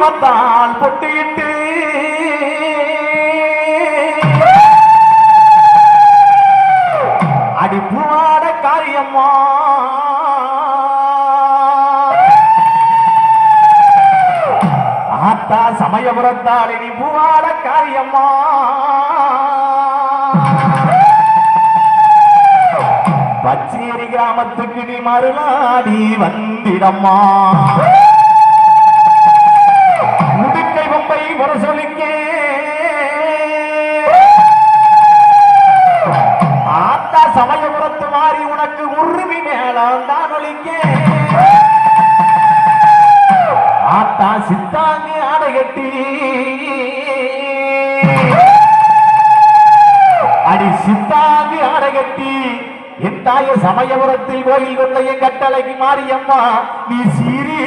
குங்குமத்தால் பொட்டியிட்டு அடிப்புவாட காரியம்மா ஆத்தா சமயபுரத்தால் இனி பூவாட காரியம்மா பச்சேரி கிராமத்துக்கு நீ மறுநாடி வந்திடம்மா முதுக்கை பொம்பை முரசொலிக்க ஆத்தா சமயபுரத்து மாறி உனக்கு உருவி மேலாம் தான் ஒலிக்க ஆத்தா சித்தாங்கி ஆடைகட்டி அடி சித்தாங்கி ஆடைகட்டி என் தாய சமயபுரத்தில் கோயில் கொண்ட என் கட்டளைக்கு மாரியம்மா நீ சீரி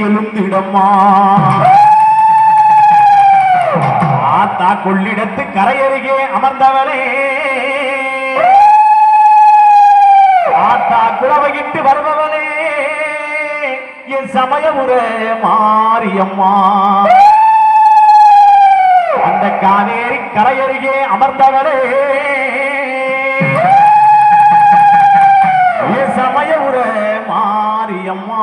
எழுந்திடம்மா ஆத்தா கொள்ளிடத்து கரையருகே அமர்ந்தவனே ஆத்தா குளவையிட்டு வருபவனே என் சமயபுர மாரியம்மா அந்த காவேரி கரையருகே அமர்ந்தவனே சமயபுர மாரியம்மா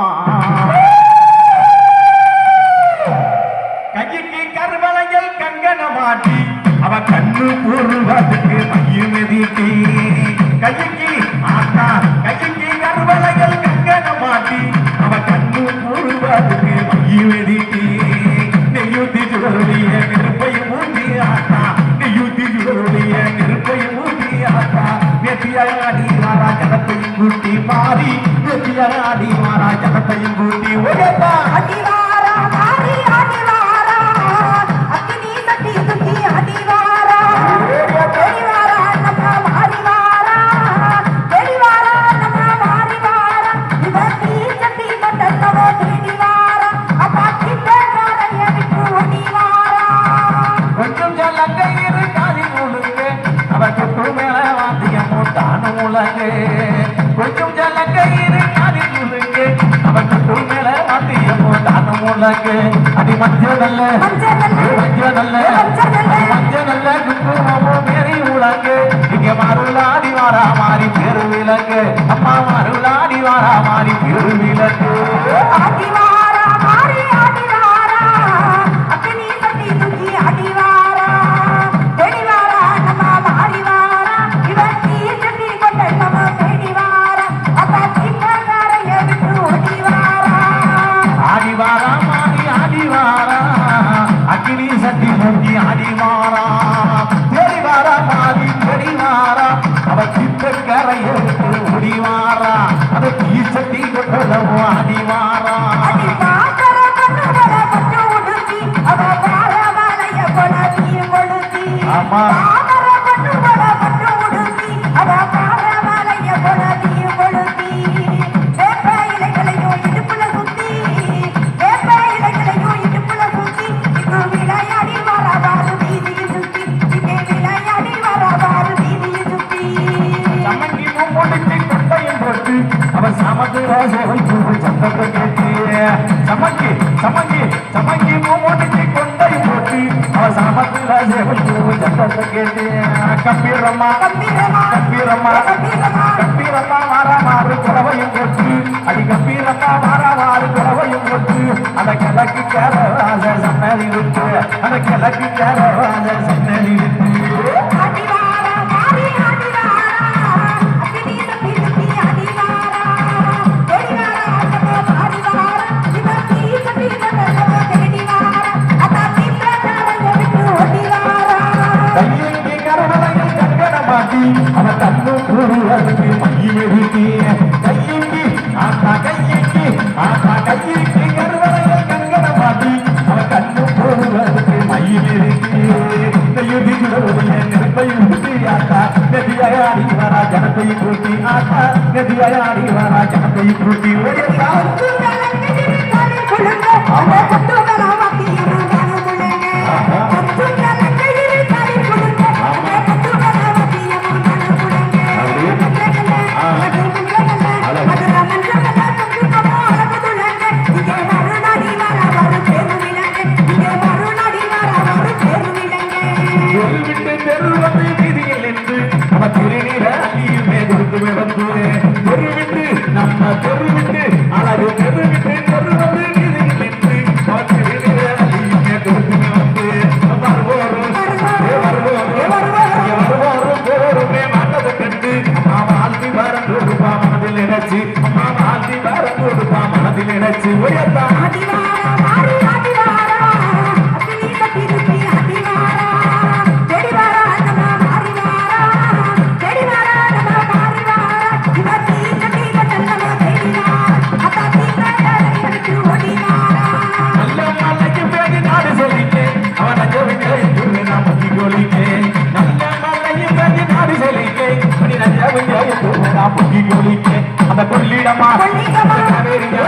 கைக்கு கருவளையல் கங்கன மாட்டி அவ கண்ணு பூர்வத்துக்கு மையம் எதிர்த்தி கைக்கு ஆத்தா கைக்கு கருவளையல் கங்கன மாட்டி அவ கண்ணு பூர்வத்துக்கு மையம் எதிர்த்தி நெய்யுத்தி சுடருடைய நெருப்பையும் ஊட்டி ஆத்தா நெய்யுத்தி சுடருடைய நெருப்பையும் ஊட்டி ஆத்தா வெற்றியாடி வாரா ஜகத்தையும் கூட்டி மாறி வெற்றியாடி வாரா ஜகத்தையும் கூட்டி உயர்த்தா அடிவாரா மாறி அடிவாரா அக்னி சட்டி சுத்தி அடிவாரா அடிவாரா நம்ம மாறிவாரா அடிவாரா நம்ம மாறிவாரா இவத்தி சட்டி மண்டலவோ தேடிவாரா அப்பாச்சி பேராரைய விட்டு ஓடிவாரா கொஞ்சம் ஜலங்க இரு காலி முழுங்க அவ கொட்டு மேல வாத்தியம் தானு முழங்கு கொஞ்சம் ஜலங்க இரு காலி முழுங்க அவ கொட்டு மேல வாத்தியம் தானு முழங்கு அடி மஞ்சள் நல்ல மஞ்சள் நல்ல குங்குமமோ மேரி முழங்கு இங்க மருளாடி வாரா மாறி பெரு விலங்கு அம்மா மருளாடி வாரா மாறி பெரு விலங்கு அடிவாரா மாறி அடிவாரா அக்னி சட்டி சுத்தி அடிவாரா தேடிவாரா நம்ம மாறிவாரா இவத்தி சட்டி மண்டலவோ தேடிவாரா அப்பாச்சி பேராரைய விட்டு ஓடிவாரா ஆடிவாரா மாறி ஆடிவாரா அக்னி சட்டி மூட்டி ஆடிவாரா தேடிவாரா மாறி தேடிவாரா அவ சித்தக்கரையை ஓடிவாரா அதை தீ சட்டி கொட்டளவோ ஆடிவாரா அடி பாக்கற கண்ணுவர பட்டு உடுத்தி அவ பாரவளைய கொளத்தி கொளுத்தி ஆமா. பாக்கற கண்ணுவர பட்டு உடுத்தி அவ பாரவளைய கொளத்தி கொளுத்தி வேப்ப இலைகளையும் இடுப்புல சுத்தி வேப்ப இலைகளையும் இடுப்புல சுத்தி இங்கு விளையாடி வரவாறு வீதியில் சுத்தி இங்கே விளையாடி வரவாறு வீதியில் சுத்தி சமங்கி மூடிச்சு கொட்டையும் போட்டு அவ சமத்துல சேவல் பூவு சத்தத்தை கேட்டு சமங்கி மூடிச்சு கொட்டையும் போட்டு அவ சமத்துல சேவல் பூவு சத்தத்தை கேட்டு கம்பீரம்மா மாறா மாறு குறவையும் போட்டு அடி கம்பீரம்மா மாறா மாறு குறவையும் போட்டு அந்த கிழக்கு கேரவாச சன்னதி விட்டு அந்த கிழக்கு கேரவாச சன்னதி விட்டு அடிவாரா மாறி அடிவாரா அக்னி சட்டி சுத்தி அடிவாரா தேடிவாரா நம்ம மாறிவாரா இவத்தி சட்டி மண்டலவோ தேடிவாரா அப்பாச்சி பேராரைய விட்டு ஓடிவாரா கையெங்கி கரவளையில் கங்கண மாட்டி அவ தன்னு கூறுவதற்கு மையெழுதி கையெங்கி கரவளையில் கங்கண மாட்டி அவ தன்னு கூறுவதற்கு மையெழுதி நெய்யுதி சுடருடைய நெருப்பையும் ஊட்டி ஆத்தா நெதியாடி வரா ஜனத்தையும் கூட்டி ஆத்தா நெதியாடி வரா ஜனத்தையும் கூட்டி ஒடியத்தா மதுரை வச்சு அம்மா வாழ்த்தி வர கொடுப்பா மனதில் நினைச்சு உயர்த்தா அடிவாரா மாறி அடிவாரா அத்தினி கட்டி சுத்தி அடிவாரா தேடிவாரா நம்ம மாறிவாரா தேடிவாரா நம்ம மாறிவாரா இவத்தி கட்டி கட்டலவ தேடிவாரா அத்தா தீங்கடை எடுத்து ஓடிவாரா நல்ல மலைக்கு பேடி நாடு சொல்லிட்டு அவன் நஞ்சவிட்டு நான் முக்கி கோலிக்கு நல்ல மலையும் பேடி நாடு சொல்லிட்டு நீ நஞ்சவிட்டு நான் முக்கி கோலிக்கு அந்த கொள்ளிடமா கொள்ளிடமா காவேரியா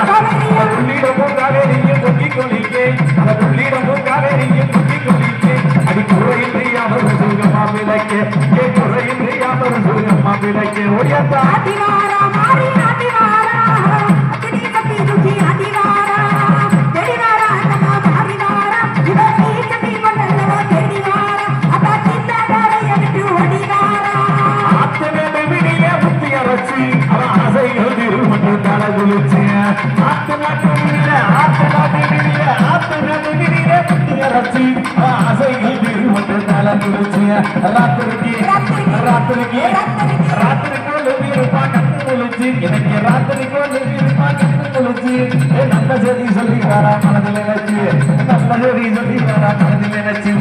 கொள்ளிடமும் காவேரியும் முக்கி கோலிக்கு அந்த கொள்ளிடமும் காவேரியும் முக்கி கோலிக்கு அது குறையின்றி அவர் சுகமா விளக்கு ஏ குறையின்றி அவர் சுகமா விளக்கு ஓடியாத்தா அடிவாரா மாறி அடிவாரா அத்தினி கட்டி சுத்தி அடிவாரா தேடிவாரா நம்ம மாறிவாரா இவத்தி கட்டி கட்டலவ தேடிவாரா அத்தா தீங்கடை எடுத்து ஓடிவாரா ஆத்தனை விடிய முத்தி அரைச்சி அவன் ஆசைகள் திருமணம் தலை குளிச்சு ஆத்தனை விடிய முத்தி அரைச்சி அவன் ஆசைகள் திருமணம் தலை குளிச்சு ராத்திரிக்கு இருப்பா கண்ணு குளிச்சு எனக்கு ராத்திரிக்கு இருப்பா கண்ணு குளிச்சு நல்ல செய்தி சொல்லி வரா மனதில் நினைச்சு நல்ல செய்தி சொல்லி வரா மனதில் நினைச்சு